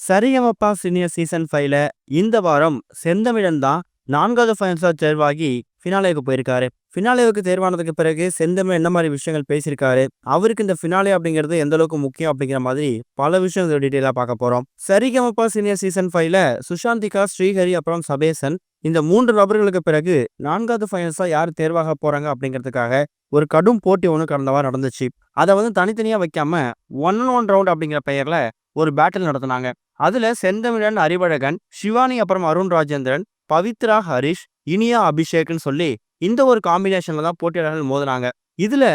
Sa Re Ga Ma Pa senior season 5ல இந்த வாரம் செந்தமிழன் தான் 4வது ஃபைனல்ஸா தேர்வாகி ஃபினாலேக்கு போயிருக்காரு. ஃபினாலேவுக்கு தேர்வானதுக்கு பிறகு செந்தமிழ் என்ன மாதிரி விஷயங்கள் பேசியிருக்காரு, அவருக்கு இந்த ஃபினாலே அப்படிங்கிறது எந்த அளவுக்கு முக்கியம் அப்படிங்கிற மாதிரி பல விஷயம் டீட்டெயிலாக பார்க்க போறோம். சரிகமபா சீனியர் சீசன் 5ல சுஷாந்திகா, ஸ்ரீஹரி அப்புறம் சபேசன் இந்த 3 நபர்களுக்கு பிறகு 4வது ஃபைனல்ஸா யார் தேர்வாக போறாங்க அப்படிங்கிறதுக்காக ஒரு கடும் போட்டி ஒன்று கடந்த வாரம் நடந்துச்சு. அதை தனித்தனியா வைக்காம 1-on-1 ரவுண்ட் அப்படிங்கிற பெயர்ல ஒரு பேட்டில் நடத்தினாங்க. அதுல செந்தமிழன் அறிவழகன், சிவானி அப்புறம் அருண் ராஜேந்திரன், பவித்ரா ஹரிஷ், இனியா அபிஷேக்னு சொல்லி இந்த ஒரு காம்பினேஷன்ல தான் போட்டியாளர்கள் மோதினாங்க. இதுல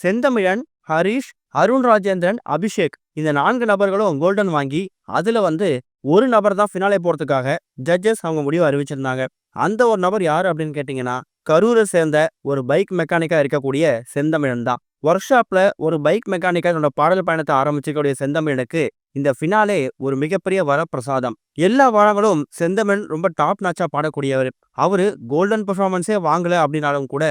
செந்தமிழன், ஹரிஷ், அருண் ராஜேந்திரன், அபிஷேக் இந்த 4 நபர்களும் கோல்டன் வாங்கி அதுல ஒரு நபர் தான் ஃபினாலே போறதுக்காக ஜட்ஜஸ் அவங்க முடிவு அறிவிச்சிருந்தாங்க. அந்த ஒரு நபர் யாரு அப்படின்னு கேட்டீங்கன்னா, கரூரை சேர்ந்த ஒரு பைக் மெக்கானிக்கா இருக்கக்கூடிய செந்தமிழன் தான். ஒர்க் ஷாப்ல ஒரு பைக் மெக்கானிக்கா என்னோட பாடல் பயணத்தை ஆரம்பிச்சிக்கூடிய செந்தமிழனுக்கு இந்த ஃபினாலே ஒரு மிகப்பெரிய வரப்பிரசாதம். எல்லா வாரங்களும் செந்தமிழ் ரொம்ப டாப் நாச்சா பாடக்கூடியவர். அவரு கோல்டன் பெர்ஃபார்மன்ஸே வாங்கல அப்படின்னாலும் கூட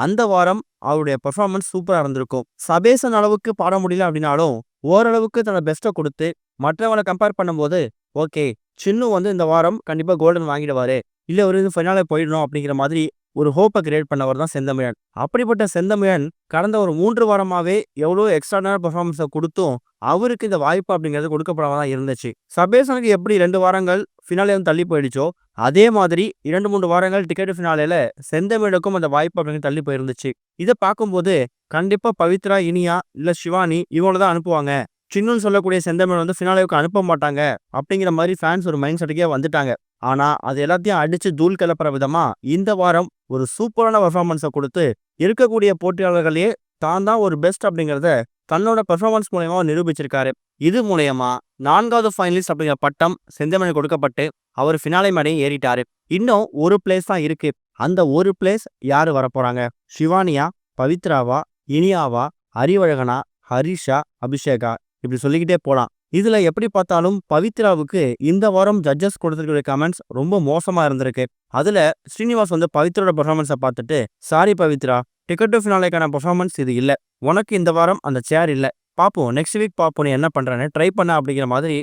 அந்த வாரம் அவருடைய பெர்ஃபார்மன்ஸ் சூப்பரா இருந்திருக்கும். சபேசன் அளவுக்கு பாட முடியல அப்படின்னாலும் ஓரளவுக்கு தன்னோட பெஸ்ட்டை கொடுத்து மற்றவங்களை கம்பேர் பண்ணும்போது ஓகே, சின்னு இந்த வாரம் கண்டிப்பா கோல்டன் வாங்கிடுவாரு, இல்ல ஒரு ஃபைனலே போயிடணும் அப்படிங்கிற மாதிரி ஒரு ஹோப்பை கிரியேட் பண்ணவர் தான் செந்தமிழன். அப்படிப்பட்ட செந்தமிழன் கடந்த ஒரு 3 வாரமாவே எவ்வளோ எக்ஸ்ட்ராடனரி பெர்ஃபார்மன்ஸை கொடுத்தும் அவருக்கு இந்த வாய்ப்பு அப்படிங்கிறது கொடுக்கப்படாம தான் இருந்துச்சு. சபேசனுக்கு எப்படி 2 வாரங்கள் ஃபினாலே தள்ளி போயிடுச்சோ அதே மாதிரி 2-3 வாரங்கள் டிக்கெட் ஃபினாலேல செந்தமிழுக்கும் அந்த வாய்ப்பு அப்படிங்கிறது தள்ளி போயிருந்துச்சு. இதை பார்க்கும்போது கண்டிப்பா பவித்ரா, இனியா இல்ல சிவானி இவங்கள தான் அனுப்புவாங்க, சின்னுன்னு சொல்லக்கூடிய செந்தமிழ் ஃபினாலேவுக்கு அனுப்ப மாட்டாங்க அப்படிங்கிற மாதிரி ஃபேன்ஸ் ஒரு மைண்ட் செட்டுக்கே வந்துட்டாங்க. ஆனா அது எல்லாத்தையும் அடிச்சு தூள் கிளப்புற விதமா இந்த வாரம் ஒரு சூப்பரான பெர்ஃபார்மன்ஸை கொடுத்து இருக்கக்கூடிய போட்டியாளர்களே தான் தான் ஒரு பெஸ்ட் அப்படிங்கிறத தன்னோட பெர்ஃபார்மன்ஸ் மூலயமா நிரூபிச்சிருக்காரு. இது மூலயமா 4வது ஃபைனலிஸ்ட் அப்படிங்கிற பட்டம் செந்தமிழ் கொடுக்கப்பட்டு அவர் ஃபினாலே மேடையும் ஏறிட்டாரு. இன்னும் ஒரு பிளேஸ் தான் இருக்கு. அந்த ஒரு பிளேஸ் யாரு வரப்போறாங்க? சிவானியா, பவித்ராவா, இனியாவா, அறிவழகனா, ஹரிஷா, அபிஷேகா இப்படி சொல்லிக்கிட்டே போலாம். இதுல எப்படி பார்த்தாலும் பவித்ராவுக்கு இந்த வாரம் ஜட்ஜஸ் கொடுத்துருக்கிற கமெண்ட்ஸ் ரொம்ப மோசமா இருந்திருக்கு. அதுல ஸ்ரீனிவாஸ் பவித்ரோட பெர்ஃபார்மன்ஸை பார்த்துட்டு, சாரி பவித்ரா, டிக்கெட் டு ஃபினாலேக்கான பெர்ஃபார்மன்ஸ் இது இல்லை, உனக்கு இந்த வாரம் அந்த சேர் இல்லை, பார்ப்போம் நெக்ஸ்ட் வீக் பார்ப்போம் நீ என்ன பண்றேன்னு ட்ரை பண்ண அப்படிங்கிற மாதிரி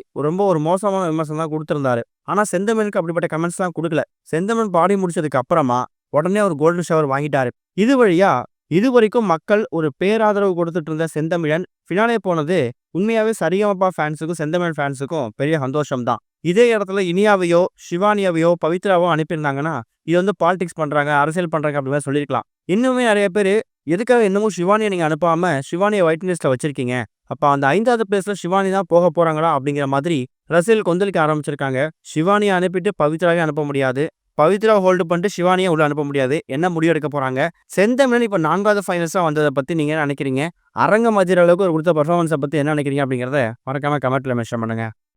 ஒரு மோசமான விமர்சனம் தான் கொடுத்திருந்தாரு. ஆனா செந்தமிழுக்கு அப்படிப்பட்ட கமெண்ட்ஸ் தான் கொடுக்கல. செந்தமிழ் பாடி முடிச்சதுக்கு அப்புறமா உடனே ஒரு கோல்டன் ஷவர் வாங்கிட்டாரு. இது வழியா இதுவரைக்கும் மக்கள் ஒரு பேராதரவு கொடுத்துட்டு இருந்த செந்தமிழன் ஃபினாலே போனது உண்மையாவே சரிகமபா ஃபேன்ஸுக்கும் செந்தமிழ் ஃபேன்ஸுக்கும் பெரிய சந்தோஷம் தான். இதே இடத்துல இனியாவையோ, சிவானியாவையோ, பவித்ராவோ அனுப்பியிருந்தாங்கன்னா இது பாலிடிக்ஸ் பண்றாங்க, அரசியல் பண்றாங்க அப்படி மாதிரி சொல்லியிருக்கலாம். இன்னுமே நிறைய பேர் எதுக்காக இன்னமும் சிவானியை நீங்க அனுப்பாம சிவானியை வெயிட்டிங் லிஸ்ட்ல வச்சிருக்கீங்க, அப்ப அந்த 5வது பிளேஸ்ல சிவானி தான் போக போறாங்களா அப்படிங்கிற மாதிரி ரசிகர்கள் கொந்தளிக்க ஆரம்பிச்சிருக்காங்க. சிவானியை அனுப்பிட்டு பவித்ராவே அனுப்ப முடியாது, பவித்ரா ஹோல்டு பண்ணிட்டு சிவானியை உள்ள அனுப்ப முடியாது. என்ன முடிவு எடுக்க போறாங்க? செந்தமிழன் இப்ப 4வது ஃபைனல்ஸா வந்ததை பத்தி நீங்க என்ன நினைக்கிறீங்க? அரங்கம் அதிர அளவுக்கு ஒரு கொடுத்த பெர்ஃபார்மன்ஸை பத்தி என்ன நினைக்கிறீங்க அப்படிங்கிறத மறக்காம கமெண்ட்ல மென்ஷன் பண்ணுங்க.